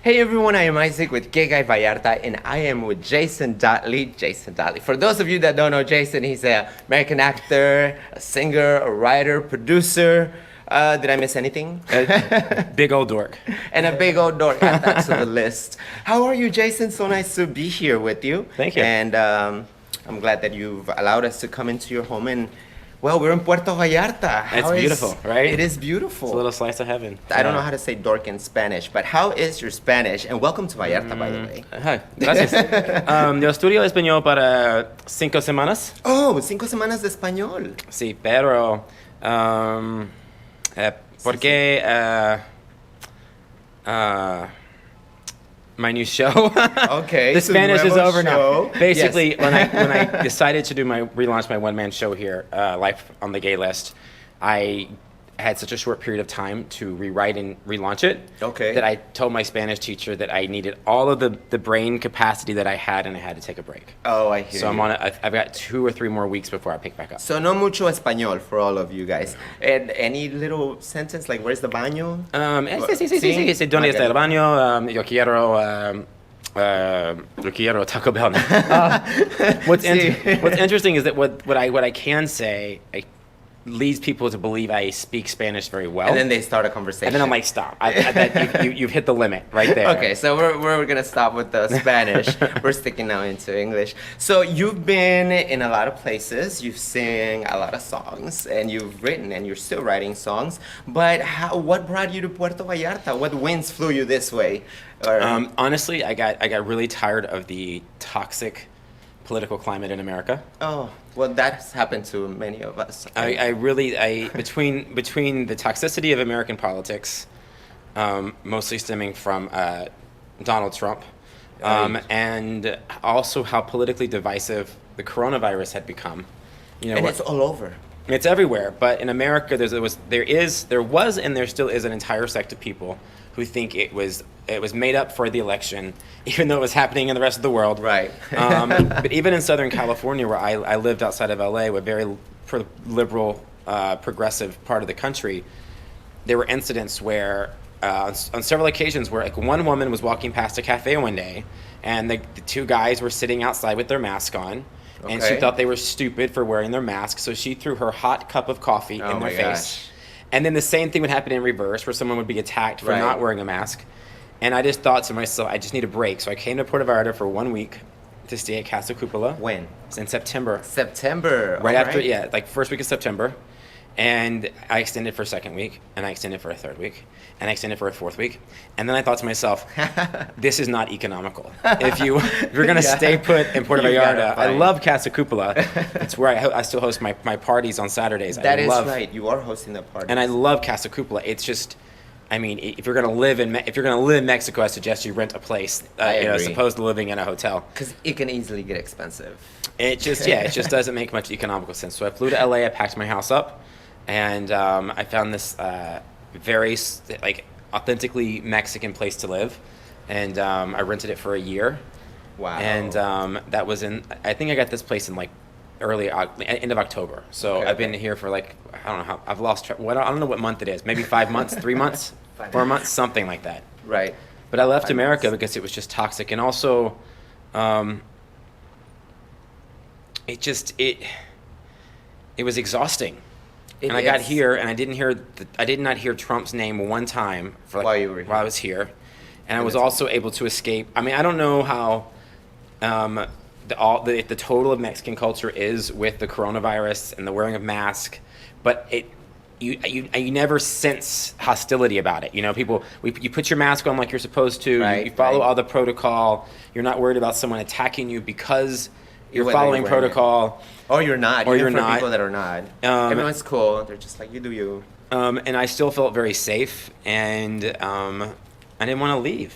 Hey everyone, I am Isaac with Gay Guy Vallarta, and I am with Jason Dottley. Jason Dottley. For those of you that don't know Jason, he's an American actor, a singer, a writer, producer. Did I miss anything? Big old dork. And a big old dork. Add that to the list. How are you, Jason? So nice to be here with you. Thank you. And I'm glad that you've allowed us to come into your home. And well, we're in Puerto Vallarta. It's beautiful, right? It is beautiful. It's a little slice of heaven. I don't know how to say dork in Spanish, but how is your Spanish? And welcome to Vallarta, by the way. Hi, gracias. Yo estudio español para 5 semanas. Oh, 5 semanas de español. Sí, pero porque my new show. Okay. The Spanish is over show. now. Basically, Yes. when I decided to relaunch my one-man show here, Life on the Gay List, I had such a short period of time to rewrite and relaunch it. Okay. That I told my Spanish teacher that I needed all of the brain capacity that I had, and I had to take a break. Oh, I hear So you. I'm on it. I've got 2 or 3 more weeks before I pick back up. So no mucho español for all of you guys. And any little sentence like where's the baño? Sí. ¿Dónde está el baño? Yo quiero Taco Bell now. What's interesting is that what I can say leads people to believe I speak Spanish very well. And then they start a conversation. And then I'm like, stop. You've hit the limit right there. Okay, so we're gonna stop with the Spanish. We're sticking now into English. So you've been in a lot of places. You've sing a lot of songs, and you've written, and you're still writing songs. But what brought you to Puerto Vallarta? What winds flew you this way? Or, Honestly, I got really tired of the toxic political climate in America. Oh, well, that's happened to many of us. Between the toxicity of American politics, mostly stemming from Donald Trump, and also how politically divisive the coronavirus had become. And it's all over. It's everywhere, but in America, there was, and there still is an entire sect of people who think it was made up for the election, even though it was happening in the rest of the world. Right. But even in Southern California, where I lived outside of LA, a very liberal, progressive part of the country, there were incidents where, on several occasions, where like one woman was walking past a cafe one day, and the 2 guys were sitting outside with their mask on. And she Okay. thought they were stupid for wearing their mask, so she threw her hot cup of coffee in their face. Gosh. And then the same thing would happen in reverse, where someone would be attacked for Right. not wearing a mask. And I just thought to myself, I just need a break. So I came to Puerto Vallarta for 1 week to stay at Casa Cupola. When? It's in September. September. Right all after, right. yeah, like first week of September. And I extended for a 2nd week, and I extended for a 3rd week, and I extended for a 4th week. And then I thought to myself, this is not economical. If you're going to stay put in Puerto You gotta Vallarta, I find- love Casa Cupola. It's where I still host my parties on Saturdays. That is love, right. You are hosting the party. And I love Casa Cupola. It's just, I mean, if you're going to live in Mexico, I suggest you rent a place, I as agree. opposed to living in a hotel. Because it can easily get expensive. It just doesn't make much economical sense. So I flew to LA, I packed my house up, and I found this very authentically Mexican place to live, and I rented it for a year. Wow. And that was I think I got this place in end of October. So Okay. I've been here for I don't know how, I've lost track. I don't know what month it is. Maybe 5 months, 3 months, 4 months, something like that. Right. But I left 5 America months. because it was just toxic, and also, it was exhausting. It And I got is. here, and I did not hear Trump's name one time While you were here. while I was here, and I was that's- also able to escape. I mean, I don't know how the total of Mexican culture is with the coronavirus and the wearing of masks, but you never sense hostility about it. You know, you put your mask on like you're supposed to. Right, you follow right. all the protocol. You're not worried about someone attacking you because you're Whether following you're wearing it. protocol. Or you're not. Or Even you're for not. people that are not. Everyone's cool. They're just like, you do you. And I still felt very safe, and I didn't want to leave,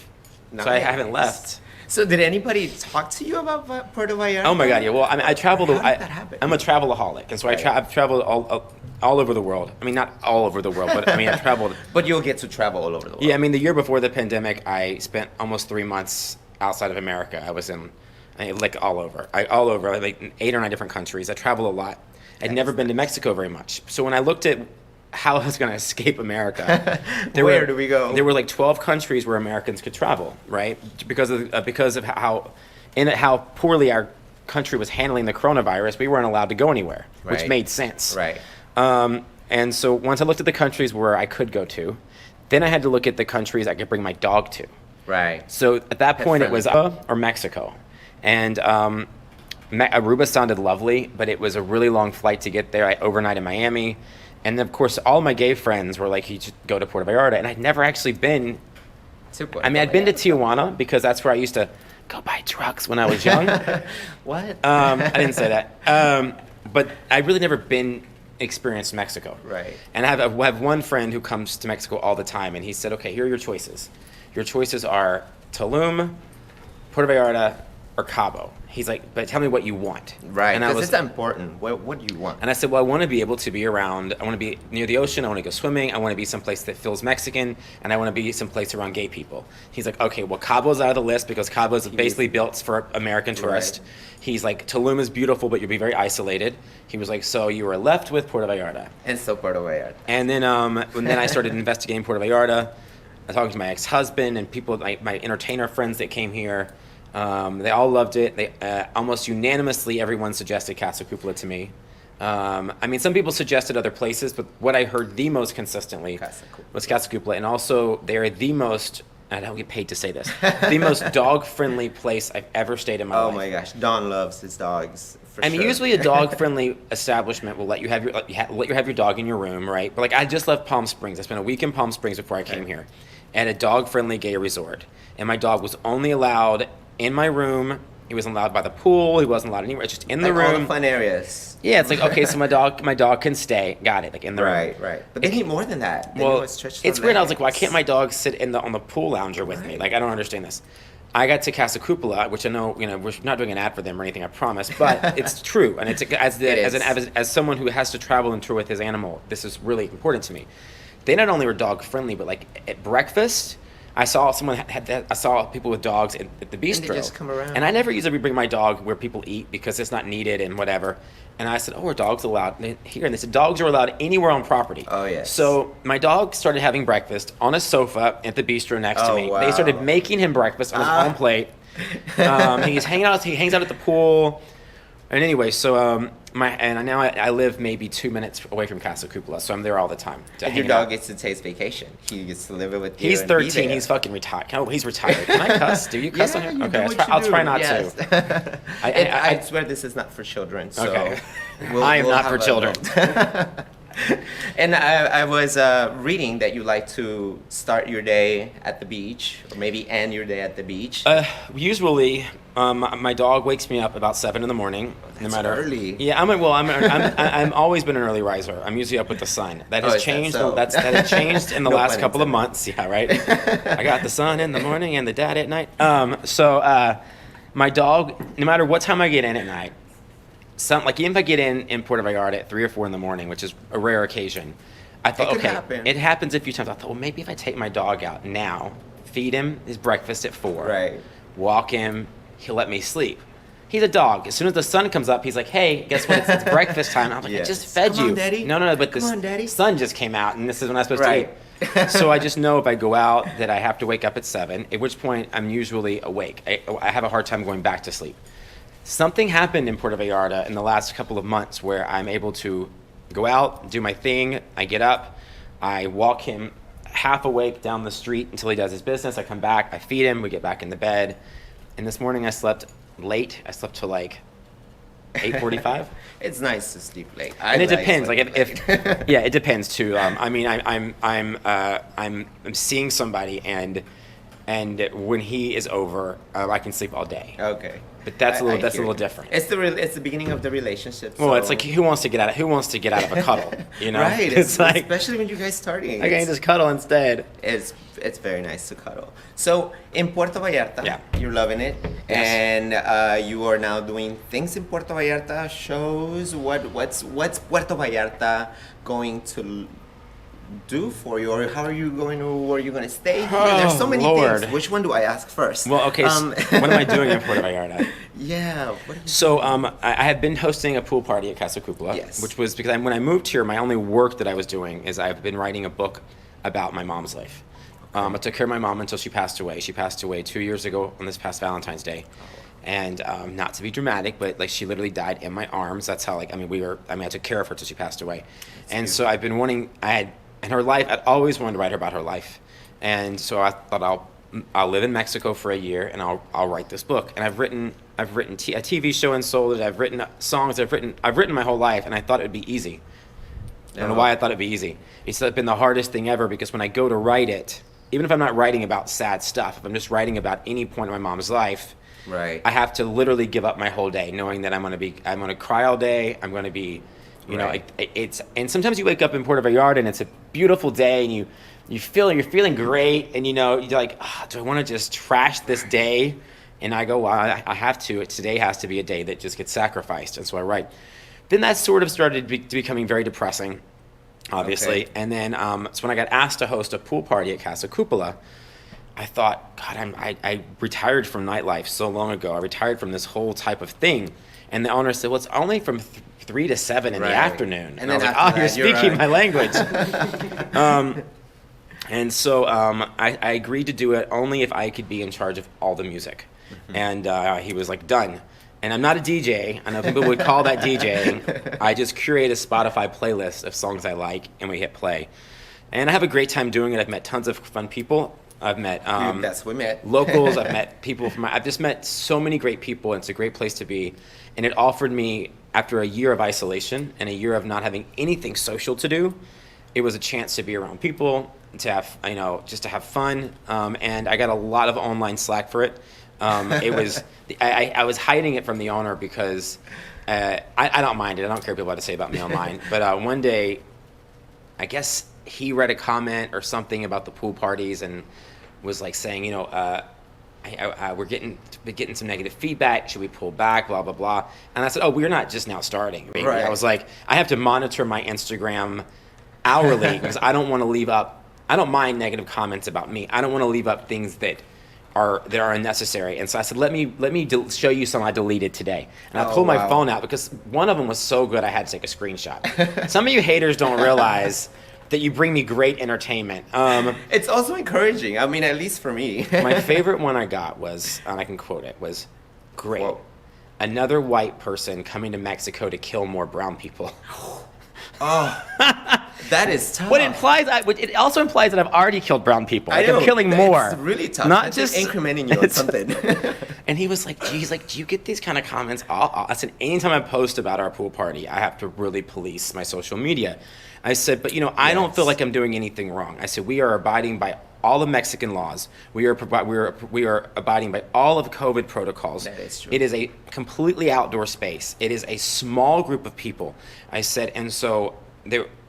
so I haven't left. So did anybody talk to you about Puerto Vallarta? Oh my God, yeah. Well, I mean, I traveled. How did that happen? I'm a travelaholic, and so Right. I've traveled all over the world. I mean, not all over the world, but I mean, I've traveled. But you'll get to travel all over the world. Yeah, I mean, the year before the pandemic, I spent almost 3 months outside of America. I was in, all over. All over, like 8 or 9 different countries. I travel a lot. I'd never been to Mexico very much. So when I looked at how I was going to escape America. Where do we go? There were like 12 countries where Americans could travel, right? Because of how poorly our country was handling the coronavirus, we weren't allowed to go anywhere, which Right. made sense. Right. And so once I looked at the countries where I could go to, then I had to look at the countries I could bring my dog to. Right. So at that point, it was friendly. or Mexico, and Aruba sounded lovely, but it was a really long flight to get there. I overnight in Miami, and of course, all my gay friends were like, "You should go to Puerto Vallarta," and I'd never actually been. I mean, I'd been to Tijuana because that's where I used to go buy drugs when I was young. What? I didn't say that, but I really never experienced Mexico. Right. And I have one friend who comes to Mexico all the time, and he said, "Okay, here are your choices. Your choices are Tulum, Puerto Vallarta, or Cabo." He's like, "But tell me what you want." Right. And I Because was, it's important. What do you want? and I said, "Well, I want to be able to be around. I want to be near the ocean. I want to go swimming. I want to be someplace that feels Mexican, and I want to be someplace around gay people." He's like, "Okay, well, Cabo's out of the list because Cabo's basically built for American tourists." Right. He's like, "Tulum is beautiful, but you'll be very isolated." He was like, "So you were left with Puerto Vallarta." And so Puerto Vallarta. And then I started investigating Puerto Vallarta. I talked to my ex-husband and people, my entertainer friends that came here. They all loved it. They almost unanimously, everyone suggested Casa Cupola to me. I mean, some people suggested other places, but what I heard the most consistently Casa Cupola. was Casa Cupola. And also, they're the most, I don't get paid to say this, the most dog-friendly place I've ever stayed in my life. Oh my gosh, Don loves his dogs. For I mean, sure. usually a dog-friendly establishment will let you have your dog in your room, right? But like, I just left Palm Springs. I spent a week in Palm Springs before I came here, at a dog-friendly gay resort, and my dog was only allowed in my room. He wasn't allowed by the pool. He wasn't allowed anywhere. It's just in the Like all room. the fun areas. Yeah, it's like, okay, so my dog can stay. Got it. Like in the room. Right, right. But they need more than that. They Well, need to stretch their it's weird. I was like, why legs. can't my dog sit on the pool lounger with me? Right. Like, I don't understand this. I got to Casa Cupola, which I know, we're not doing an ad for them or anything, I promise, but it's true, and as someone who has to travel and tour with his animal, this is really important to me. They not only were dog friendly, but like at breakfast, I saw I saw people with dogs at the bistro, just come around. and I never usually bring my dog where people eat because it's not needed and whatever. And I said, "Oh, are dogs allowed here?" And they said, "Dogs are allowed anywhere on property." Oh, yes. So my dog started having breakfast on a sofa at the bistro next to Oh, me. wow. They started making him breakfast on his own plate. He hangs out at the pool. And anyway, so now I live maybe 2 minutes away from Casa Cupola, so I'm there all the time. And your dog gets to taste vacation. He gets to live it with you. He's and be 13. there. He's fucking retired. Oh, he's retired. Can I cuss? Do you cuss Yeah, on here? you Okay, do what I'll you try do, not yes. to. I swear this is not for children. So Okay. we'll I am not have for children. And I was reading that you like to start your day at the beach, or maybe end your day at the beach. Usually, my dog wakes me up about 7 in the morning. That's early. Yeah, I'm always been an early riser. I'm usually up with the sun. That Oh, has is that changed. so? That has changed in the No last pun couple of intended. months. Yeah, right. I got the sun in the morning and the dad at night. My dog, no matter what time I get in at night, even if I get in Puerto Vallarta at 3 or 4 in the morning, which is a rare occasion, I thought, could okay, happen. it happens a few times. I thought, well, maybe if I take my dog out now, feed him his breakfast at 4, Right. walk him, he'll let me sleep. He's a dog. As soon as the sun comes up, he's like, "Hey, guess what? It's breakfast time." I'm like, Yes. "I just fed Come you." on, Daddy. No, but Come on, Daddy. the sun just came out, and this is when I'm supposed Right. to eat. So I just know if I go out that I have to wake up at 7, at which point I'm usually awake. I have a hard time going back to sleep. Something happened in Puerto Vallarta in the last couple of months where I'm able to go out, do my thing. I get up, I walk him half awake down the street until he does his business. I come back, I feed him, we get back in the bed. And this morning I slept late. I slept till like 8:45. It's nice to sleep late. And it depends. Like sleeping if late. yeah, it depends too. I mean, I'm seeing somebody, and when he is over, I can sleep all day. Okay. But that's a I little hear you. different. It's the beginning of the relationship. Well, so- it's like who wants to get out of a cuddle? You know, Right. It's like especially when you guys starting. I can just cuddle instead. It's very nice to cuddle. So in Puerto Vallarta, Yeah. you're loving it, Yes. and you are now doing things in Puerto Vallarta, shows. What's Puerto Vallarta going to do for you, or how are you going to, where are you going to stay here? Oh, There's so many Lord. things. Which one do I ask first? Well, okay, so what am I doing in Puerto Vallarta? Yeah. What are you So I have been hosting a pool party at Casa Cupola, Yes. which was because when I moved here, my only work that I was doing is I've been writing a book about my mom's life. I took care of my mom until she passed away. She passed away 2 years ago on this past Valentine's Day. And not to be dramatic, but like she literally died in my arms. That's how I took care of her till she passed away. And so I've been wanting, in her life, I'd always wanted to write her about her life. And so I thought I'll live in Mexico for a year and I'll write this book. And I've written a TV show and sold it. I've written songs. I've written my whole life, and I thought it would be easy. I don't know why I thought it'd be easy. It's been the hardest thing ever, because when I go to write it, even if I'm not writing about sad stuff, if I'm just writing about any point in my mom's life, Right. I have to literally give up my whole day, knowing that I'm gonna cry all day. I'm gonna be, Right. and sometimes you wake up in Puerto Vallarta and it's a beautiful day, and you're feeling great, and you're like, do I want to just trash this day? And I go, well, I have to. Today has to be a day that just gets sacrificed, and so I write. Then that sort of started becoming very depressing, obviously, Okay. and then so when I got asked to host a pool party at Casa Cupola, I thought, God, I retired from nightlife so long ago. I retired from this whole type of thing. And the owner said, well, it's only from 3 to 7 in the Right. afternoon. And I was then like, after you're that, you're speaking right. my language. And so I agreed to do it only if I could be in charge of all the music. And he was like, done. And I'm not a DJ. I know people would call that DJing. I just curate a Spotify playlist of songs I like, and we hit play. And I have a great time doing it. I've met tons of fun people. I've met That's we met. locals. I've met people I've just met so many great people, and it's a great place to be. And it offered me, after a year of isolation and a year of not having anything social to do, it was a chance to be around people, to have, just to have fun. And I got a lot of online slack for it. It was, I was hiding it from the owner because I don't mind it. I don't care what people have to say about me online. But one day, I guess he read a comment or something about the pool parties and was like saying, we're getting some negative feedback. Should we pull back? Blah, blah, blah. And I said, oh, we're not just now starting. Baby. Right. I was like, I have to monitor my Instagram hourly because I don't want to leave up. I don't mind negative comments about me. I don't want to leave up things that are unnecessary. And so I said, let me show you some I deleted today. And I pulled my wow. phone out because one of them was so good I had to take a screenshot. Some of you haters don't realize that you bring me great entertainment. It's also encouraging. I mean, at least for me. My favorite one I got was, and I can quote it, was, great. Whoa. Another white person coming to Mexico to kill more brown people. Oh, that is tough. It also implies that I've already killed brown people. I Like, know. I'm killing more. It's really tough. Not It's just incrementing you on something. And he was like, geez, like, do you get these kind of comments? I said, anytime I post about our pool party, I have to really police my social media. I said, but I don't feel like I'm doing anything wrong. I said, we are abiding by all the Mexican laws. We are abiding by all of COVID protocols. That is true. It is a completely outdoor space. It is a small group of people. I said, and so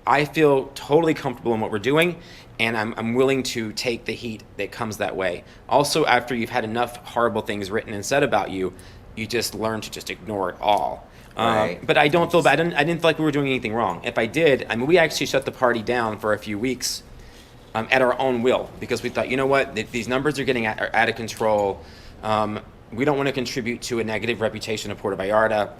I feel totally comfortable in what we're doing, and I'm willing to take the heat that comes that way. Also, after you've had enough horrible things written and said about you, you just learn to just ignore it all. Right. But I don't feel bad. I didn't feel like we were doing anything wrong. If I did, we actually shut the party down for a few weeks at our own will, because we thought, you know what, these numbers are getting out of control. We don't want to contribute to a negative reputation of Puerto Vallarta.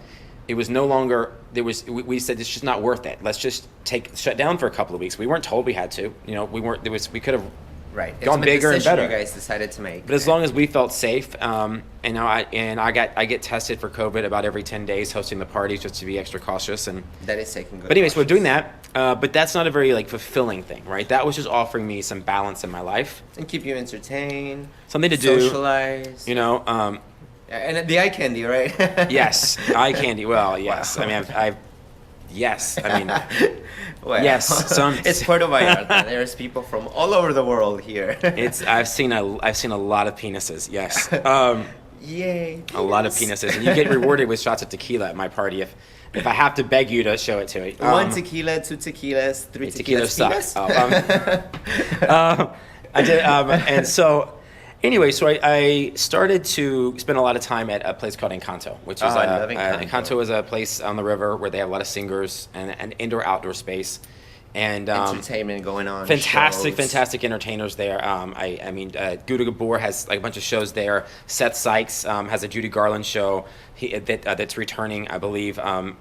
It was no longer, we said it's just not worth it. Let's just shut down for a couple of weeks. We weren't told we had to. We could have Right. gone It's a bigger and decision better. You guys decided to make. But as long as we felt safe, and I get tested for COVID about every 10 days, hosting the parties just to be extra cautious. And That is taking good. but anyways, we're cautions. doing that. But that's not a very fulfilling thing, right? That was just offering me some balance in my life, And keep you entertained. something to do. Socialize. And the eye candy, right? Yes, eye candy. Well, yes. Wow. I mean, yes. I mean, Well, yes, it's Puerto Vallarta. There's people from all over the world here. I've seen a lot of penises. Yes, Yay. a lot of penises, and you get rewarded with shots of tequila at my party if I have to beg you to show it to me. 1 tequila, 2 tequilas, 3 Tequila tequilas. sucks. I did, and so. Anyway, so I started to spend a lot of time at a place called Incanto, which is I love Encanto. Encanto is a place on the river where they have a lot of singers and an indoor-outdoor space. and Entertainment going on. fantastic, shows. fantastic entertainers there. I mean, Gouda Gabor has like a bunch of shows there. Seth Sykes has a Judy Garland show that's returning, I believe,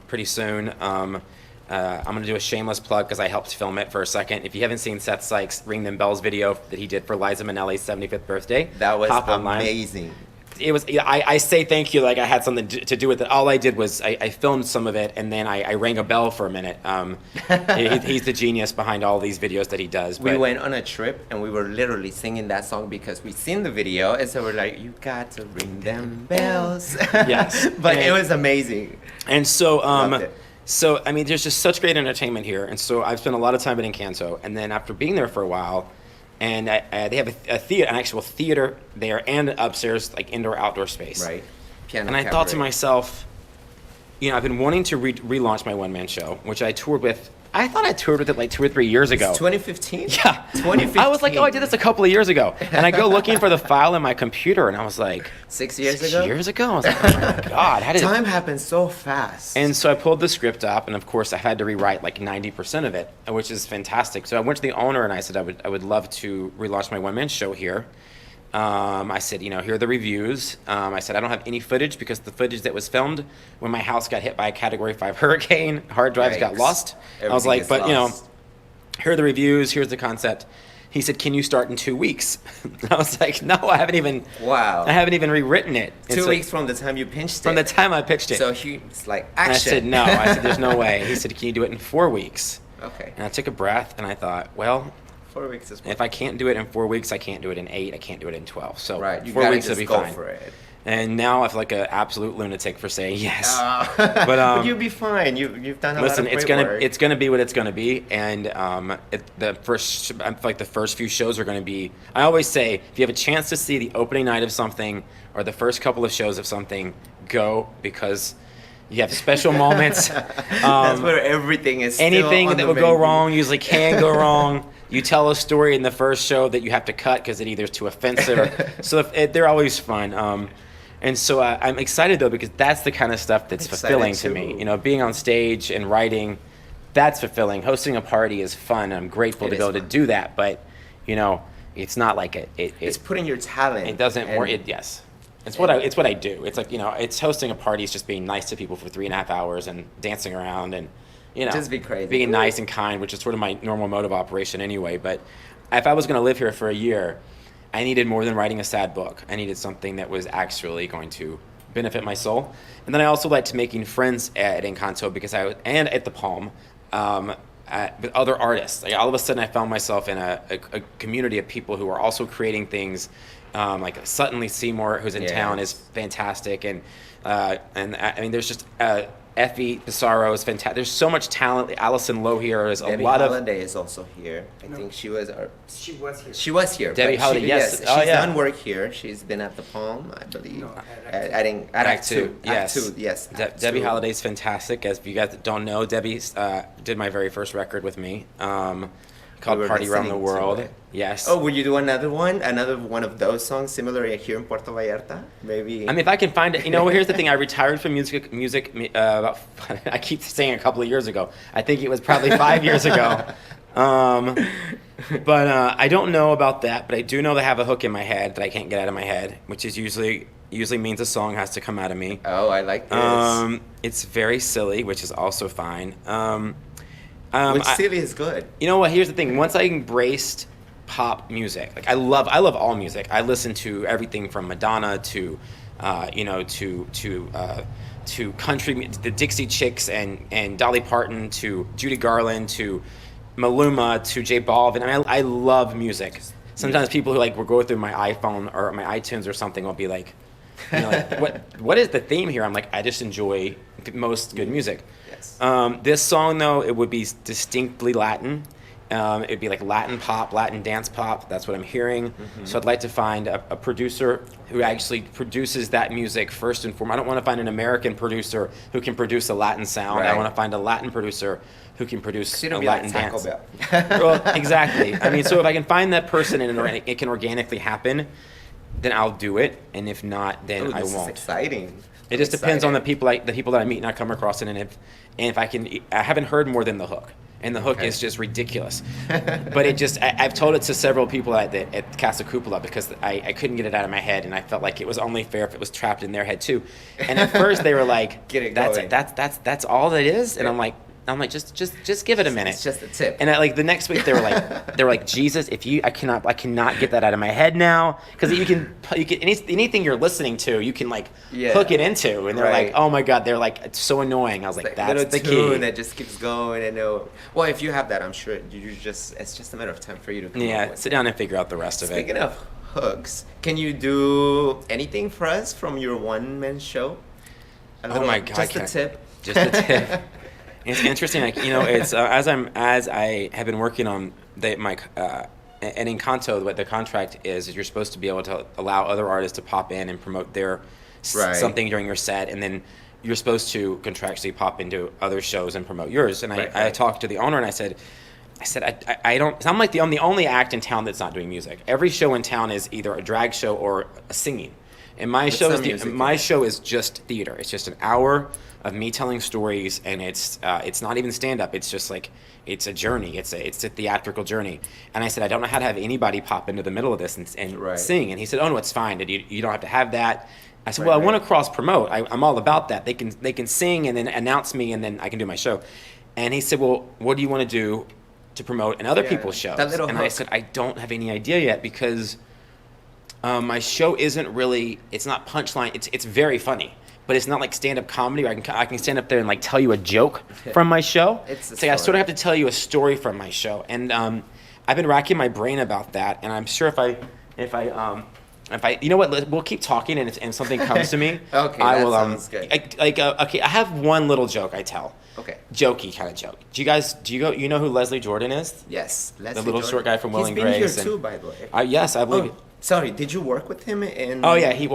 pretty soon. I'm going to do a shameless plug because I helped film it for a second. If you haven't seen Seth Sykes' Ring Them Bells video that he did for Liza Minnelli's 75th birthday, That was hop online. amazing. It was. I say thank you like I had something to do with it. All I did was I filmed some of it and then I rang a bell for a minute. He's the genius behind all these videos that he does. We but- went on a trip and we were literally singing that song because we seen the video, and so we're like, "You got to ring them bells." Yes. But it And- was amazing. And so, Loved it. so I mean, there's just such great entertainment here. And so I've spent a lot of time at Incanto. And then after being there for a while, and they have a theater, an actual theater there, and upstairs like indoor-outdoor space. Right. Piano And I thought to cabaret. myself, you know, I've been wanting to relaunch my one-man show, which I toured with. I thought I toured with it like 2 or 3 years ago. 2015. Yeah. 2015. I was like, oh, I did this a couple of years ago. And I go looking for the file in my computer, and I was like, 6 years 6 ago. years ago? I was like, oh my God, how did Time happens so fast. And so I pulled the script up, and of course I had to rewrite like 90% of it, which is fantastic. So I went to the owner and I said I would love to relaunch my one-man show here. I said, you know, here are the reviews. I said I don't have any footage because the footage that was filmed when my house got hit by a Category 5 hurricane, hard drives got Yikes. lost. I was Everything like, is but you know, lost. here are the reviews, here's the concept. He said, can you start in 2 weeks? I was like, no, I haven't even rewritten it. And 2 so- weeks from the time you pinched from it. the time I pitched it. So he's like, And I action. said, no. I said, there's no way. He said, can you do it in 4 weeks? Okay. And I took a breath and I thought, well, 4 weeks is if I can't do it in 4 weeks, I can't do it in 8. I can't do it in 12. So right. You 4 gotta weeks will just be go fine. for it. And now I feel like an absolute lunatic for saying yes. But you'll be fine. You've done a Listen, lot of it's great gonna work. it's gonna be what it's gonna be, and I feel like the first few shows are gonna be. I always say, if you have a chance to see the opening night of something or the first couple of shows of something, go, because you have special moments. That's where everything is. Anything still on that the will go menu. wrong usually can go wrong. You tell a story in the first show that you have to cut because it either is too offensive. So they're always fun. And so I'm excited though because that's the kind of stuff that's Excited fulfilling to me. too. You know, being on stage and writing, that's fulfilling. Hosting a party is fun. I'm grateful It to be is able to fun. do that. But you know, it's not like It's putting your talent. it doesn't and- work. Yes. It's what I do. It's like, you know, it's hosting a party. It's just being nice to people for 3.5 hours and dancing around and, you know, Just be crazy. being nice and kind, which is sort of my normal mode of operation anyway. But if I was going to live here for a year, I needed more than writing a sad book. I needed something that was actually going to benefit my soul. And then I also liked making friends at Incanto and at the Palm. With other artists. Like all of a sudden I found myself in a community of people who are also creating things. Like Sutton Lee Seymour, who's in town, is fantastic, and I mean, there's just Effie Pissarro is fantastic. There's so much talent. Allison Lowe here is Debbie a lot Holiday is also here. I think she was here. Debbie but Holiday, yes. She's Oh, yeah. done work here. She's been at the Palm, I believe. No, at Act Two. Yes. Act 2, yes. Act Debbie 2. Holiday's fantastic. As you guys don't know, Debbie did my very first record with me, called We were "Party Around the listening to World." it. Yes. Oh, will you do another one of those songs similar here in Puerto Vallarta? Maybe. I mean, if I can find it, you know. Here's the thing: I retired from music. About I keep saying a couple of years ago. I think it was probably 5 years ago. But I don't know about that. But I do know that I have a hook in my head that I can't get out of my head, which is usually means a song has to come out of me. Oh, I like this. It's very silly, which is also fine. Which silly is good. You know what? Here's the thing. Once I embraced pop music, like I love all music. I listen to everything from Madonna to, to country, the Dixie Chicks and Dolly Parton to Judy Garland to Maluma to J Balvin. I mean, I love music. Sometimes people who will go through my iPhone or my iTunes or something will be like, you know, what is the theme here? I'm like, I just enjoy most good music. Yes. This song, though, it would be distinctly Latin. It'd be like Latin pop, Latin dance pop. That's what I'm hearing. Mm-hmm. So I'd like to find a producer who actually produces that music first and foremost. I don't want to find an American producer who can produce a Latin sound. I Right. want to find a Latin producer who can produce So you a don't be Latin like Taco dance. Bell. Well, exactly. I mean, so if I can find that person and it can organically happen, then I'll do it. And if not, then Ooh, I this won't. is exciting. It just depends on the people that I meet and I come across it, and if I haven't heard more than the hook. and the hook Okay. is just ridiculous. But I've told it to several people at Casa Cupola because I couldn't get it out of my head, and I felt like it was only fair if it was trapped in their head too. And at first they were like, Get it "That's going." that's all that is," and I'm like, just give it a minute. It's just a tip. And the next week they were like, Jesus, I cannot get that out of my head now, because you can anything you're listening to, you can hook it into, and they're Right. like, oh my God, they're like, it's so annoying. I was like, that's little the tune key. that just keeps going, and well, if you have that, I'm sure it's just a matter of time for you to come up Yeah, with sit it. down and figure out the rest of it. Speaking of hooks, can you do anything for us from your one-man show? Oh my God, just can a I- tip. Just a tip. It's interesting, it's as I have been working on and Incanto, what the contract is you're supposed to be able to allow other artists to pop in and promote their Right. something during your set, and then you're supposed to contractually pop into other shows and promote yours. And I Right. talked to the owner and I said, I don't. I'm like I'm the only act in town that's not doing music. Every show in town is either a drag show or a singing. And my show some music, my yeah. show is just theater. It's just an hour of me telling stories, and it's not even stand up. It's just it's a journey. It's a theatrical journey. And I said, I don't know how to have anybody pop into the middle of this and Right. sing. And he said, oh no, it's fine. You don't have to have that. I said, Right, well, I right. want to cross promote. I'm all about that. They can sing and then announce me, and then I can do my show. And he said, well, what do you want to do to promote in other Yeah, people's shows? that little And I hook. said, I don't have any idea yet, because my show isn't really, it's not punchline. It's very funny, but it's not like stand-up comedy where I can stand up there and tell you a joke from my show. It's a like I sort story. of have to tell you a story from my show. And I've been racking my brain about that, and I'm sure if I you know what, we'll keep talking, and if something comes to me, Okay, I that will sounds good. okay, I have one little joke I tell. Okay. Jokey kind of joke. You know who Leslie Jordan is? Yes. The little short guy from Will and He's been Grace. here too, by the way. Yes, I believe. Oh, sorry. Did you work with him in? Oh yeah, he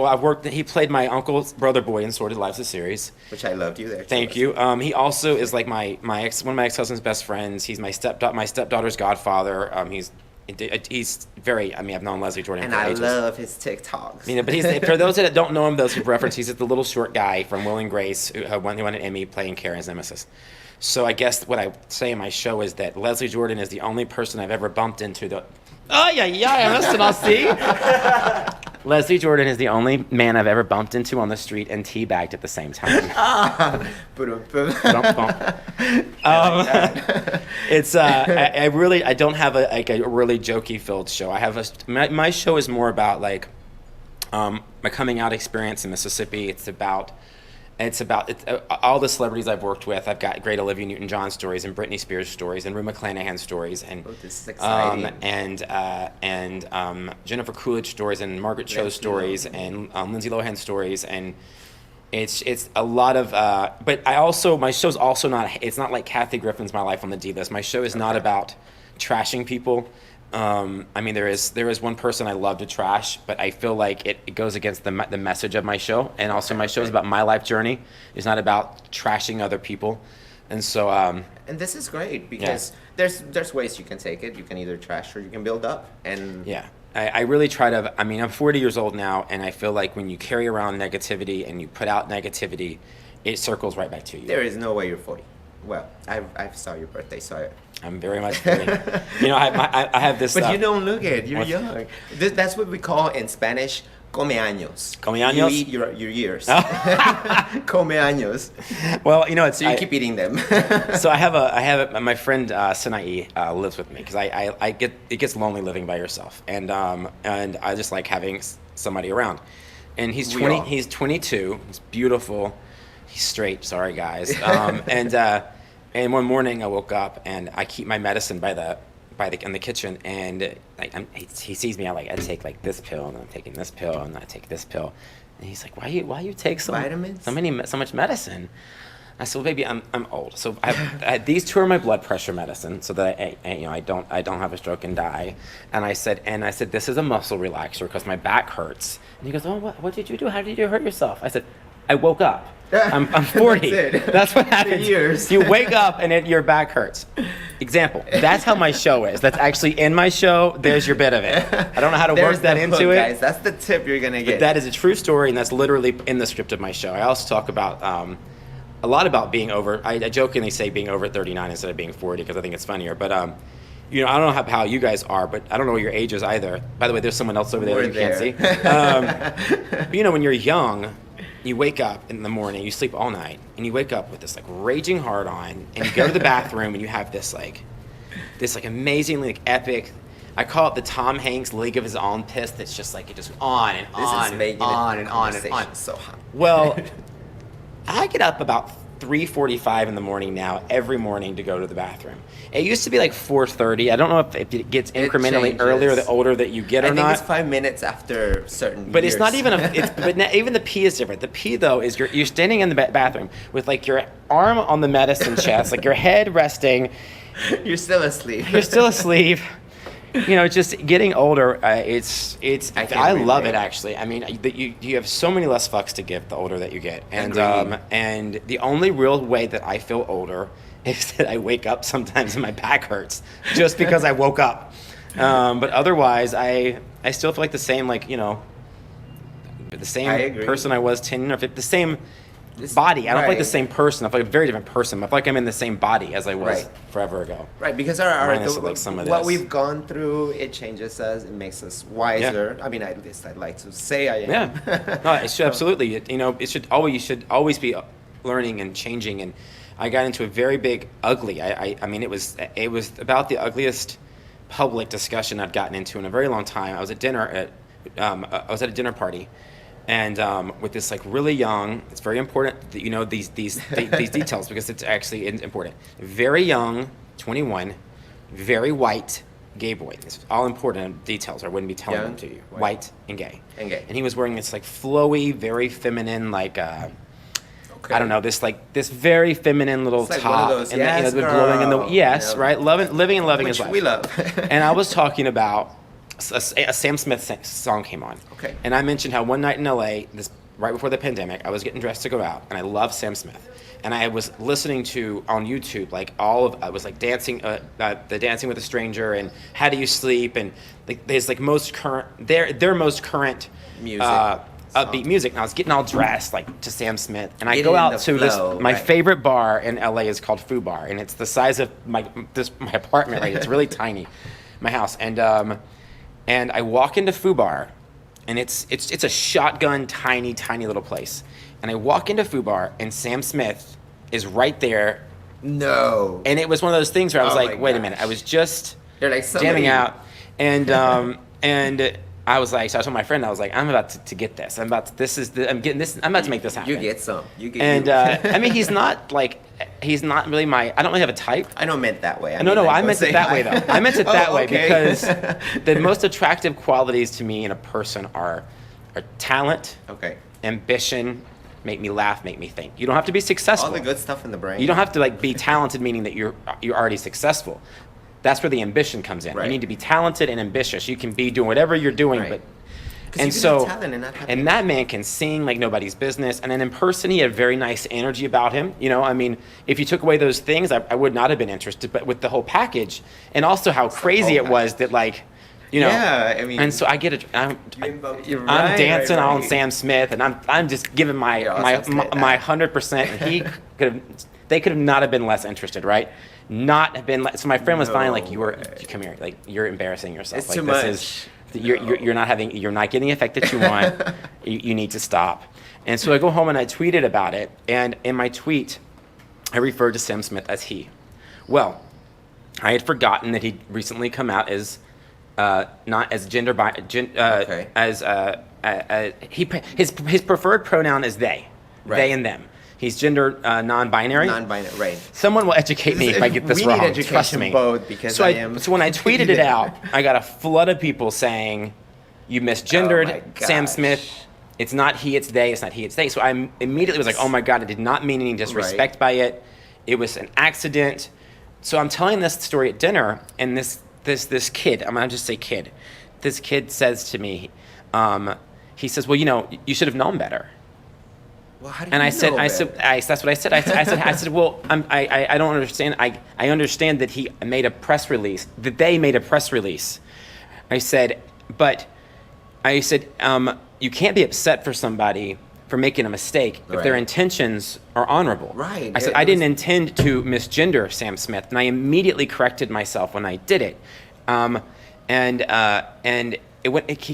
played my uncle's brother boy in Sordid Lives, the series. Which I loved you there. too. Thank you. He also is like one of my ex-husband's best friends. He's my stepdaughter's godfather. He's very. I've known Leslie Jordan And for I ages. love his TikToks. But he's, for those that don't know him, those who reference, he's the little short guy from Will and Grace who won an Emmy playing Karen's nemesis. So I guess what I say in my show is that Leslie Jordan is the only person I've ever bumped into the. Oh yeah, listen, I'll see. Leslie Jordan is the only man I've ever bumped into on the street and teabagged at the same time. Bump, bump. It's I don't have a really jokey filled show. I have my show is more about my coming out experience in Mississippi. It's about all the celebrities I've worked with. I've got great Olivia Newton-John stories and Britney Spears stories and Rue McClanahan stories and this is exciting. and Jennifer Coolidge stories and Margaret Cho stories and Lindsay Lohan stories, and it's a lot of but my show's also it's not like Kathy Griffin's My Life on the D-List. My show is not about trashing people. There is one person I love to trash, but I feel like it goes against the message of my show. And also my show is about my life journey. It's not about trashing other people. And so and this is great because there's ways you can take it. You can either trash or you can build up. And yeah, I really try to. I'm 40 years old now, and I feel like when you carry around negativity and you put out negativity, it circles right back to you. there is no way you're 40. Well, I saw your birthday, so I'm very much 40. I have this. But you don't look it. You're young. That's what we call in Spanish come años. Come años? You eat your years. Come años. Well, it's So you keep eating them. So I have my friend Sinai lives with me because it gets lonely living by yourself, and I just like having somebody around. And he's 22. He's beautiful. He's straight. Sorry guys. And one morning I woke up and I keep my medicine in the kitchen, and he sees me. I take this pill, and I'm taking this pill, and I take this pill, and he's like, why you take Vitamins? so much medicine? I said, well, baby, I'm old, so these two are my blood pressure medicine, so that I don't have a stroke and die. And I said, this is a muscle relaxer because my back hurts. And he goes, oh, what did you do? How did you hurt yourself? I said, I woke up. I'm 40. That's it. That's what happens. Years. You wake up and your back hurts. Example. That's how my show is. That's actually in my show. There's your bit of it. I don't know how to There's work that the into hook, it. guys. That's the tip you're gonna get. But that is a true story, and that's literally in the script of my show. I also talk about a lot about being over. I jokingly say being over 39 instead of being 40 because I think it's funnier. But you know, I don't know how you guys are, but I don't know what your age is either. By the way, there's someone else over there that you can't see. But, you know, when you're young, you wake up in the morning, you sleep all night, and you wake up with this like raging heart on, and you go to the bathroom and you have this amazingly like epic. I call it the Tom Hanks League of His Own piss. That's just like it just on and on and on and on and on. So hot. Well, I get up about 3:45 in the morning now, every morning to go to the bathroom. It used to be like 4:30. I don't know if it gets incrementally earlier the older that you get or not. I think it's 5 minutes after certain But years. it's not even even the pee is different. The pee though is you're standing in the bathroom with like your arm on the medicine chest, like your head resting. You're still asleep. You're still asleep. You know, just getting older. I love it actually. I mean, you have so many less fucks to give the older that you get, and and the only real way that I feel older is that I wake up sometimes and my back hurts just because I woke up. But otherwise, I still feel like the same, like, you know, the same person I was 10 or 15, the same body. I don't feel like the same person. I feel like a very different person. I feel like I'm in the same body as I was forever ago. Right, because what we've gone through, it changes us. It makes us wiser. Yeah. I mean, at least I'd like to say I am. Yeah, no, it should absolutely. You know, you should always be learning and changing. And I got into a very big ugly. I mean, it was about the ugliest public discussion I'd gotten into in a very long time. I was at dinner I was at a dinner party. And with this like really young, it's very important that you know these details because it's actually important. Very young, 21, very white, gay boy. It's all important details. I wouldn't be telling them to you. White and gay. And he was wearing this like flowy, very feminine, like I don't know, this very feminine little like top, one of those, and yes, the glowing in the right, living and loving which his life. We love. And I was talking about. A Sam Smith song came on. Okay. And I mentioned how one night in LA, right before the pandemic, I was getting dressed to go out, and I love Sam Smith. And I was listening to on YouTube I was like dancing, the Dancing with a Stranger, and How Do You Sleep, and like his like most current their most current music. Upbeat music. And I was getting all dressed like to Sam Smith, and I go out to my favorite bar in LA is called Foo Bar, and it's the size of my apartment. Right, it's really tiny, my house, and I walk into Foo Bar, and it's a shotgun, tiny little place. And I walk into Foo Bar, and Sam Smith is right there. No. And it was one of those things where I was like, wait a minute, I was just jamming out, and and I was like, so I told my friend, I was like, I'm about to get this. I'm about to make this happen. You get some. I mean, he's not really I don't really have a type. I don't meant that way. I meant it that way though. I meant it that way because the most attractive qualities to me in a person are talent, ambition, make me laugh, make me think. You don't have to be successful. All the good stuff in the brain. You don't have to like be talented, meaning that you're already successful. That's where the ambition comes in. Right. You need to be talented and ambitious. You can be doing whatever you're doing, but and that man can sing like nobody's business. And then in person, he had very nice energy about him. You know, I mean, if you took away those things, I would not have been interested. But with the whole package, and also how crazy it was that like, you know, I mean, and so I get it. I'm dancing on Sam Smith, and I'm just giving my 100%. And they could have not have been less interested, right? Not have been. So my friend was finally like, come here, like you're embarrassing yourself. It's like too this much. You're not getting the effect that you want. You need to stop. And so I go home and I tweeted about it. And in my tweet, I referred to Sam Smith as he. Well, I had forgotten that he'd recently come out as not as his preferred pronoun is they, they and them. He's gender non-binary. Non-binary, right. Someone will educate me if I get this wrong. We need education. Trust me. Both because so when I tweeted it out, I got a flood of people saying, "You misgendered Sam Smith. It's not he, it's they. It's not he, it's they." So I immediately was like, "Oh my God! I did not mean any disrespect by it. It was an accident." So I'm telling this story at dinner, and this kid, I'm gonna just say kid. This kid says to me, he says, "Well, you know, you should have known better." Well, how do you and I said, that's what I said. I said, well, I don't understand. I understand that he made a press release, that they made a press release. I said, you can't be upset for somebody for making a mistake if their intentions are honorable. Right. I said, I didn't intend to misgender Sam Smith, and I immediately corrected myself when I did it. And he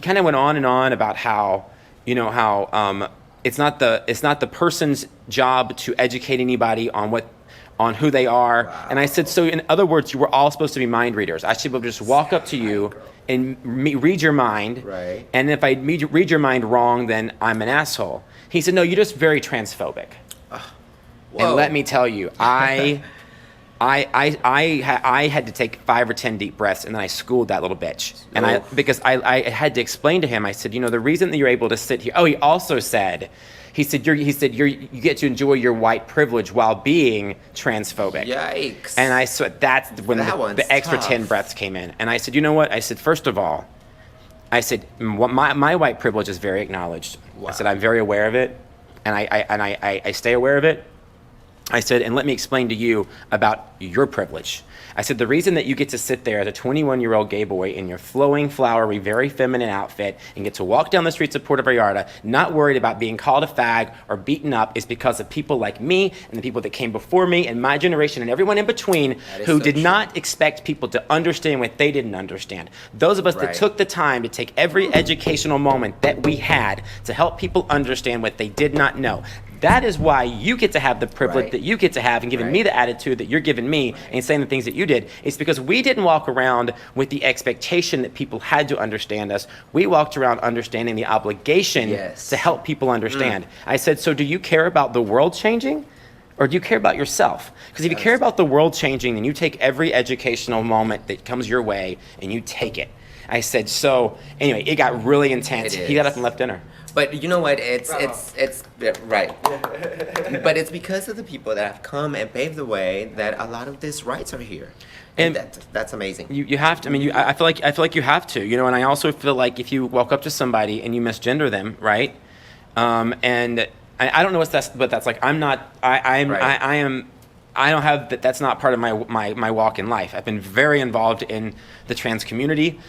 kind of went on and on about how, it's not the person's job to educate anybody on who they are. Wow. And I said, so in other words, you were all supposed to be mind readers. I should be able to just walk up to you and read your mind. Right. And if I read your mind wrong, then I'm an asshole. He said, no, you're just very transphobic. And let me tell you, I had to take 5 or 10 deep breaths, and then I schooled that little bitch. And because I had to explain to him, I said, the reason that you're able to sit here. Oh, he also said, you get to enjoy your white privilege while being transphobic. Yikes. And I said, that's when the extra tough. 10 breaths came in. And I said, you know what? I said, first of all, my white privilege is very acknowledged. Wow. I said, I'm very aware of it, and I stay aware of it. I said, and let me explain to you about your privilege. I said, the reason that you get to sit there as a 21-year-old gay boy in your flowing, flowery, very feminine outfit and get to walk down the streets of Puerto Vallarta, not worried about being called a fag or beaten up, is because of people like me and the people that came before me and my generation and everyone in between who did not expect people to understand what they didn't understand. Those of us that took the time to take every educational moment that we had to help people understand what they did not know. That is why you get to have the privilege that you get to have and giving me the attitude that you're giving me and saying the things that you did. It's because we didn't walk around with the expectation that people had to understand us. We walked around understanding the obligation to help people understand. I said, so do you care about the world changing? Or do you care about yourself? Because if you care about the world changing, then you take every educational moment that comes your way and you take it. I said, so anyway, it got really intense. He got up and left dinner. But you know what? It's right. But it's because of the people that have come and paved the way that a lot of these rights are here, and that's amazing. You have to. I mean, I feel like you have to. And I also feel like if you walk up to somebody and you misgender them, right? And I don't know what that's like. I'm not. I am. I don't have that. That's not part of my walk in life. I've been very involved in the trans community,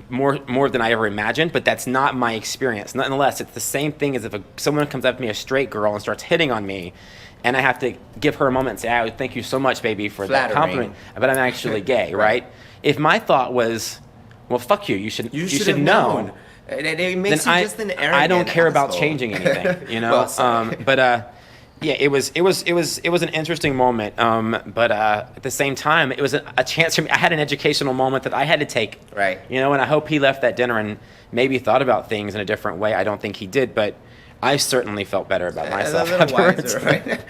more than I ever imagined. But that's not my experience. Nonetheless, it's the same thing as if someone comes up to me, a straight girl, and starts hitting on me, and I have to give her a moment and say, "Oh, thank you so much, baby, for that compliment." But I'm actually gay, right? If my thought was, "Well, fuck you. You should have known." It makes you just an arrogant I don't care about asshole. changing anything, Well, yeah, it was an interesting moment, but at the same time, it was a chance for me. I had an educational moment that I had to take, right? And I hope he left that dinner and maybe thought about things in a different way. I don't think he did, but I certainly felt better about myself afterwards. Wiser, right?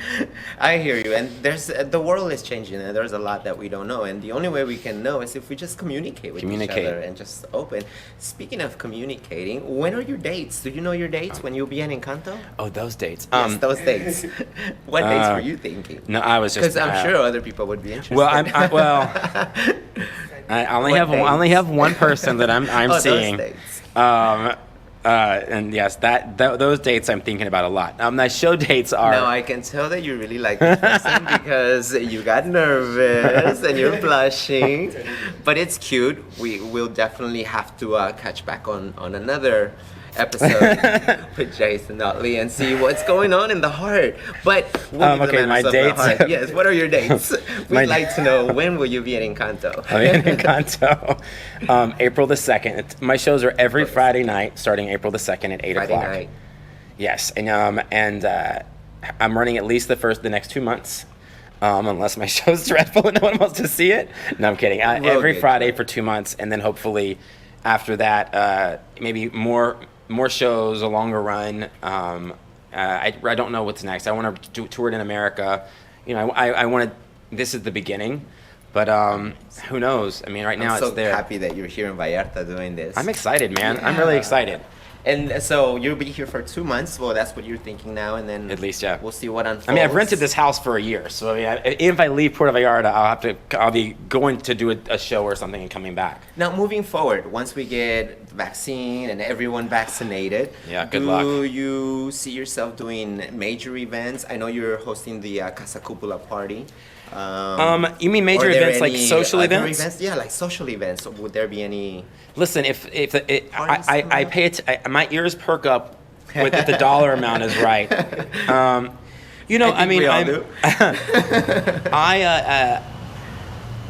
I hear you, and the world is changing, and there's a lot that we don't know, and the only way we can know is if we just communicate with each other and just open. Speaking of communicating, when are your dates? Do you know your dates when you'll be in Incanto? Oh, those dates. Yes, those dates. What dates were you thinking? No, I was just because I'm sure other people would be interested. Well, I only have one person that I'm seeing. Those dates. And yes, those dates I'm thinking about a lot. My show dates are. No, I can tell that you really like this person because you got nervous and you're blushing. But it's cute. We will definitely have to catch back on another episode with Jason Dottley and see what's going on in the heart. But okay, my dates. Yes, what are your dates? We'd like to know, when will you be at Incanto? I'm in Incanto, April the 2nd. My shows are every Friday night, starting April the 2nd at 8 o'clock. Friday night. Yes, and I'm running at least the next 2 months. Unless my show's dreadful and no one wants to see it. No, I'm kidding. Every Friday for 2 months, and then hopefully after that, maybe more shows, a longer run. I don't know what's next. I want to tour it in America. I want to. This is the beginning, but who knows? I mean, right now it's there. I'm so happy that you're here in Vallarta doing this. I'm excited, man. Yeah. I'm really excited. And so you'll be here for 2 months. Well, that's what you're thinking now, and then at least, yeah, we'll see what unfolds. I mean, I've rented this house for a year, so I mean, if I leave Puerto Vallarta, I'll be going to do a show or something and coming back. Now, moving forward, once we get the vaccine and everyone vaccinated, good luck. Do you see yourself doing major events? I know you're hosting the Casa Cupola party. You mean major events like social events? Yeah, like social events. Would there be any? Listen, if I pay it, my ears perk up if the dollar amount is right. You know, I mean, we all do.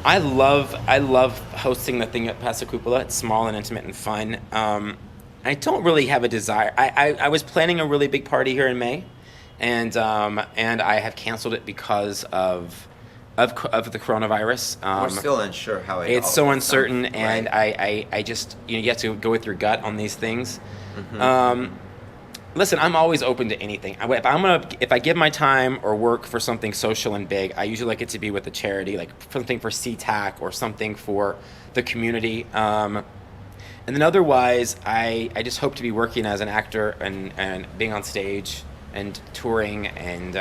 I love hosting the thing at Casa Cupola. It's small and intimate and fun. I don't really have a desire. I was planning a really big party here in May, and I have canceled it because of the coronavirus. We're still unsure how it's so uncertain, right. and I just, you have to go with your gut on these things. Listen, I'm always open to anything. If I give my time or work for something social and big, I usually like it to be with a charity, like something for SeaTac or something for the community. And then otherwise, I just hope to be working as an actor and being on stage and touring and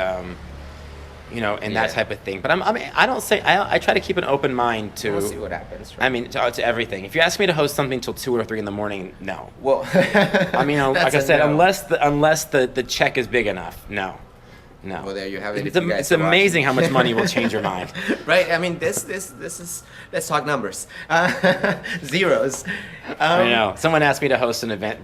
that type of thing. But I try to keep an open mind to. We'll see what happens. Right? I mean, to everything. If you ask me to host something till 2 or 3 in the morning, no. Well, I mean, like I said, no. unless the check is big enough, no. Well, there you have it. It's amazing how much money will change your mind. Right. I mean, this is. Let's talk numbers. Zeros. I know. Someone asked me to host an event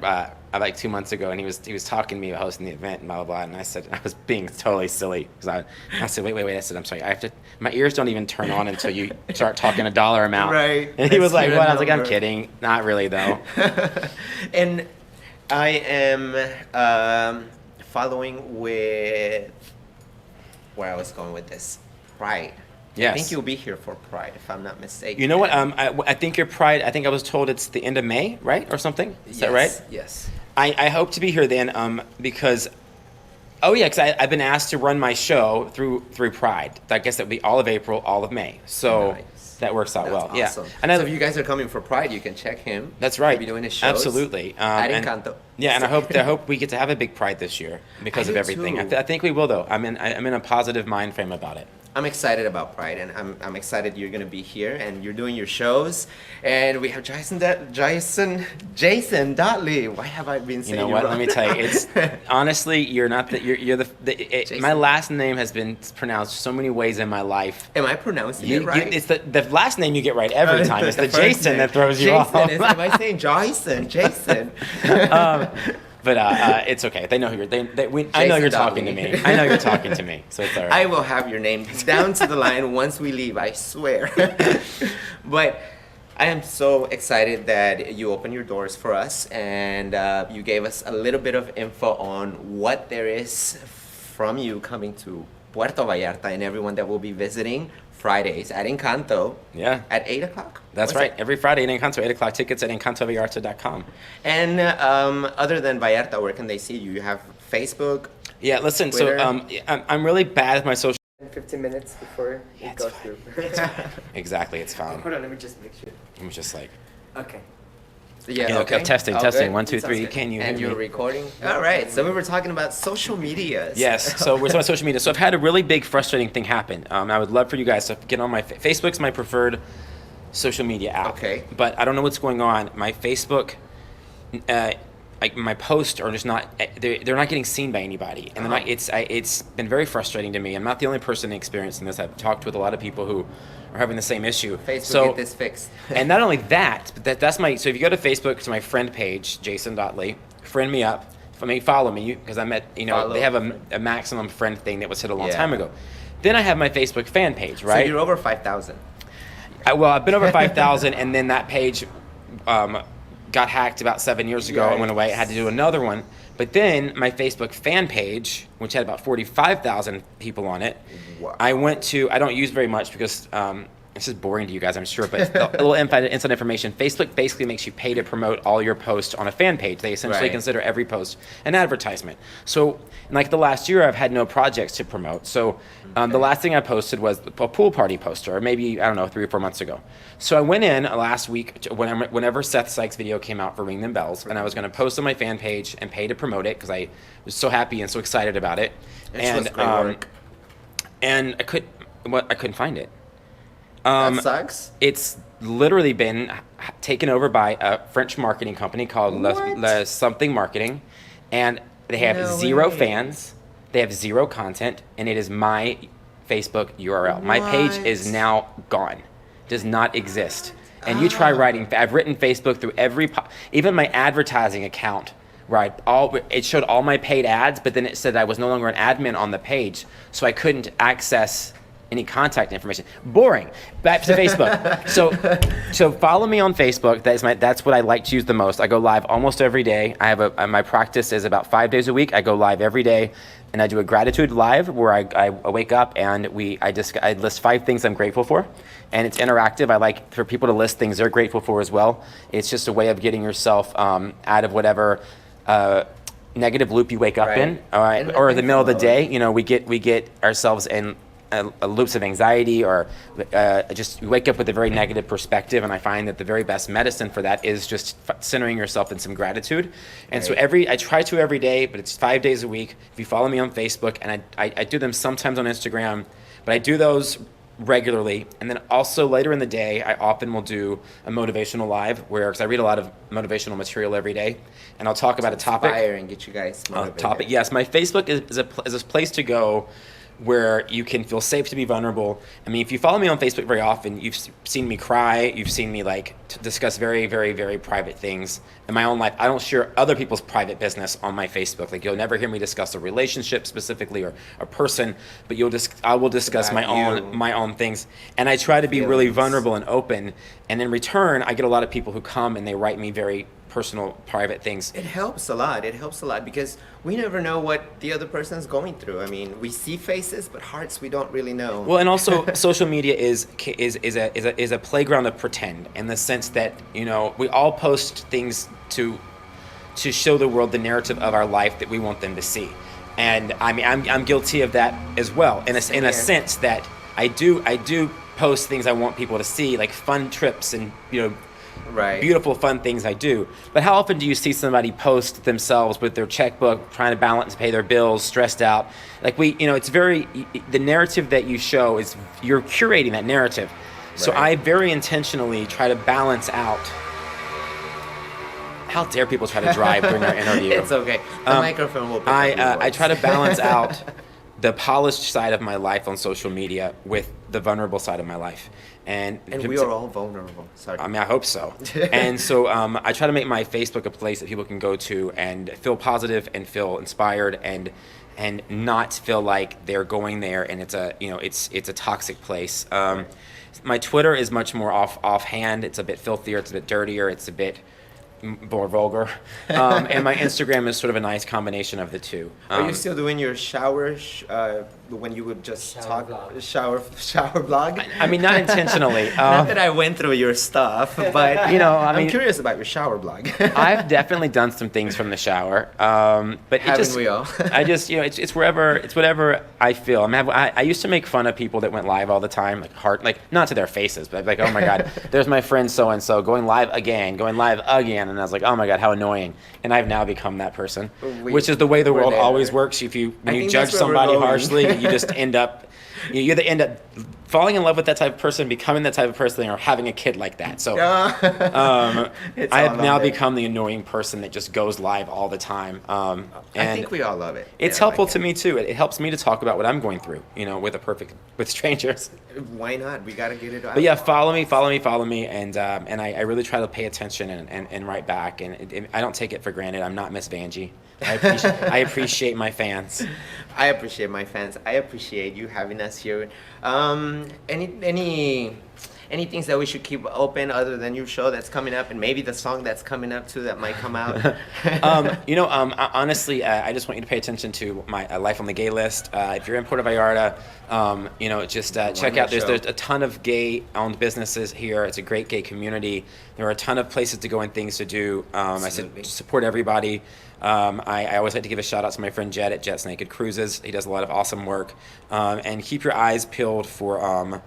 like 2 months ago, and he was talking to me about hosting the event and blah blah blah. And I said I was being totally silly because I said wait. I said I'm sorry. I have to. My ears don't even turn on until you start talking a dollar amount. Right. And he was like, "What?" I was like, "I'm kidding. Not really though." And I am following with where I was going with this. Pride. Yes. I think you'll be here for Pride, if I'm not mistaken. You know what? I think your Pride. I think I was told it's the end of May, right, or something. Is that right? Yes. I hope to be here then, because. Oh yeah, because I've been asked to run my show through Pride. I guess that would be all of April, all of May. So Nice. that works out That's well. awesome. Yeah. And so if you guys are coming for Pride, you can check him. That's right. He'll be doing his shows. Absolutely. At And- Incanto. Yeah, and I hope we get to have a big Pride this year because I of do everything. too. I think we will though. I'm in a positive mind frame about it. I'm excited about Pride, and I'm excited you're gonna be here, and you're doing your shows, and we have Jason Dottley. Why have I been saying You know what? wrong? Let me tell you. It's honestly, you're not the Jason. my last name has been pronounced so many ways in my life. Am I pronouncing it right? It's the last name you get right every time. It's the first Jason name. that throws you Jason off. Am I saying Jason? Jason. But it's okay. They know who I know Jason you're talking to Dottley. me. I know you're talking to me, so it's all right. I will have your name down to the line once we leave, I swear. But I am so excited that you opened your doors for us, and you gave us a little bit of info on what there is from you coming to Puerto Vallarta and everyone that will be visiting Fridays at Incanto. Yeah. At 8 o'clock. That's What's right. it? Every Friday in Incanto, 8 o'clock. Tickets at encantovallarta.com. And other than Vallarta, where can they see you? You have Facebook. Yeah, listen, Twitter. so I'm really bad at my social... 15 minutes before it it's goes fine. through. Exactly, it's fine. Hold on, let me just make sure. I'm just like... Okay. Yeah, Yeah, okay. testing, All testing. good. 1, 2, Sounds 3. good. Can you And hear you're me? recording? All right. So we were talking about social medias. Yes, so we're talking about social media. So I've had a really big frustrating thing happen. I would love for you guys to get on my... Facebook's my preferred social media app. Okay. But I don't know what's going on. My Facebook... like my posts are just not they're not getting seen by anybody, and it's been very frustrating to me. I'm not the only person experiencing this. I've talked with a lot of people who are having the same issue. Facebook, get this fixed. And not only that, but that's my... So if you go to Facebook to my friend page, Jason Dottley, friend me up. Follow me, because I'm at, Follow. they have a maximum friend thing that was hit a long Yeah. time ago. Then I have my Facebook fan page, right? So you're over 5,000. I've been over 5,000, and then that page got hacked about 7 years ago and went away. I had to do another one. But then my Facebook fan page, which had about 45,000 people on it, Wow. I went to... I don't use very much because this is boring to you guys, I'm sure, but a little inside information. Facebook basically makes you pay to promote all your posts on a fan page. They essentially Right. consider every post an advertisement. So, in like the last year, I've had no projects to promote. So, the last thing I posted was a pool party poster, or maybe, I don't know, 3 or 4 months ago. So I went in last week, whenever Seth Sykes' video came out for Ring Them Bells, and I was going to post on my fan page and pay to promote it because I was so happy and so excited about it. It was great work. And I couldn't find it. That sucks. It's literally been taken over by a French marketing company called Le Something Marketing, and they have No 0 way. fans, they have 0 content, and it is my Facebook URL. My page is What? now gone, does not exist. And you try writing... I've written Facebook through every... even my advertising account where it showed all my paid ads, but then it said I was no longer an admin on the page, so I couldn't access any contact information. Boring. Back to Facebook. So follow me on Facebook. That's what I like to use the most. I go live almost every day. I have my practice is about 5 days a week. I go live every day, and I do a gratitude live where I wake up and I list 5 things I'm grateful for, and it's interactive. I like for people to list things they're grateful for as well. It's just a way of getting yourself out of whatever negative loop you wake up in, or the middle of the day. You know, we get ourselves in loops of anxiety, or just you wake up with a very negative perspective, and I find that the very best medicine for that is just centering yourself in some gratitude. And so I try to every day, but it's 5 days a week. If you follow me on Facebook, and I do them sometimes on Instagram, but I do those regularly. And then also later in the day, I often will do a motivational live because I read a lot of motivational material every day, and I'll talk about a topic. Inspire and get you guys motivated. Topic, yes. My Facebook is a place to go where you can feel safe to be vulnerable. I mean, if you follow me on Facebook very often, you've seen me cry, you've seen me discuss very, very, very private things in my own life. I don't share other people's private business on my Facebook. Like, you'll never hear me discuss a relationship specifically or a person, but I will discuss my own things. And I try to be really vulnerable and open. And in return, I get a lot of people who come and they write me very personal, private things. It helps a lot. It helps a lot because we never know what the other person is going through. I mean, we see faces, but hearts we don't really know. Well, and also social media is a playground of pretend, in the sense that, you know, we all post things to show the world the narrative of our life that we want them to see. And I mean, I'm guilty of that as well, in a sense that I do post things I want people to see, like fun trips and, you know, beautiful, fun things I do. But how often do you see somebody post themselves with their checkbook, trying to balance, pay their bills, stressed out? Like it's the narrative that you show is, you're curating that narrative. So I very intentionally try to balance out. How dare people try to drive during our interview? It's okay. The microphone will pick up your voice. I try to balance out the polished side of my life on social media with the vulnerable side of my life. And we are all vulnerable. Sorry. I mean, I hope so. And so I try to make my Facebook a place that people can go to and feel positive and feel inspired and not feel like they're going there and it's a toxic place. My Twitter is much more offhand. It's a bit filthier. It's a bit dirtier. It's a bit more vulgar. And my Instagram is sort of a nice combination of the two. Are you still doing your shower when you would just shower blog? I mean, not intentionally. Not that I went through your stuff, but I'm curious about your shower blog. I've definitely done some things from the shower, but haven't we all? I just it's whatever I feel. I used to make fun of people that went live all the time, like not to their faces, but like, oh my God, there's my friend so and so going live again, and I was like, oh my God, how annoying. And I've now become that person, which is the way the world always works. When you judge somebody harshly, you just end up falling in love with that type of person, becoming that type of person, or having a kid like that. So I have now become the annoying person that just goes live all the time. And I think we all love it. It's helpful to me too. It helps me to talk about what I'm going through, with strangers. Why not? We gotta get it out. But yeah, follow me, and I really try to pay attention and write back. And I don't take it for granted. I'm not Miss Vanjie. I appreciate my fans. I appreciate my fans. I appreciate you having us here. Any things that we should keep open other than your show that's coming up, and maybe the song that's coming up too that might come out? Honestly, I just want you to pay attention to my Life on the Gay List. If you're in Puerto Vallarta, just check out. There's a ton of gay-owned businesses here. It's a great gay community. There are a ton of places to go and things to do. I said support everybody. I always like to give a shout out to my friend Jed at Jet's Naked Cruises. He does a lot of awesome work. And keep your eyes peeled for.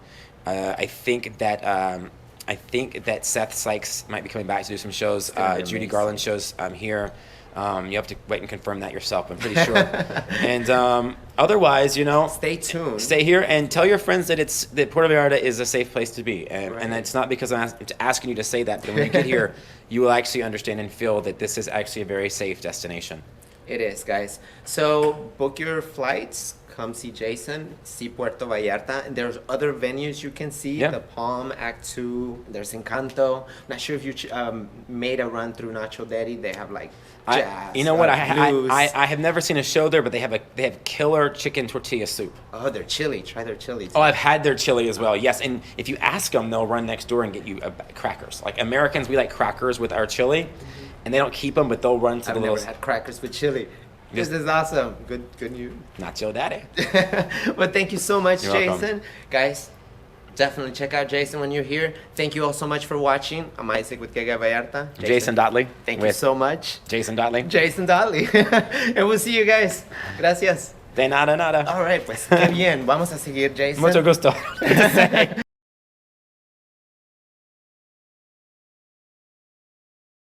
I think that Seth Sykes might be coming back to do some shows. Judy Garland shows here. You have to wait and confirm that yourself, I'm pretty sure. And otherwise, stay tuned. Stay here and tell your friends that Puerto Vallarta is a safe place to be. And it's not because I'm asking you to say that, but when you get here, you will actually understand and feel that this is actually a very safe destination. It is, guys. So book your flights. Come see Jason. See Puerto Vallarta. And there's other venues you can see. Yeah. The Palm, Act 2. There's Incanto. Not sure if you made a run through Nacho Daddy. They have like jazz. You know what? blues. I have never seen a show there, but they have killer chicken tortilla soup. Oh, their chili. Try their chili. Too. Oh, I've had their chili as well. Yes, and if you ask them, they'll run next door and get you crackers. Like Americans, we like crackers with our chili, and they don't keep them, but they'll run to I've the never little had crackers with chili. This is awesome. Good news. Nacho Daddy. But thank you so much, You're Jason. welcome. Guys, definitely check out Jason when you're here. Thank you all so much for watching. I'm Isaac with Puerto Vallarta. Jason Dottley. Thank you with so much. Jason Dottley. Jason Dottley. And we'll see you guys. Gracias. De nada, nada. All right, pues qué bien. Vamos a seguir, Jason. Mucho gusto.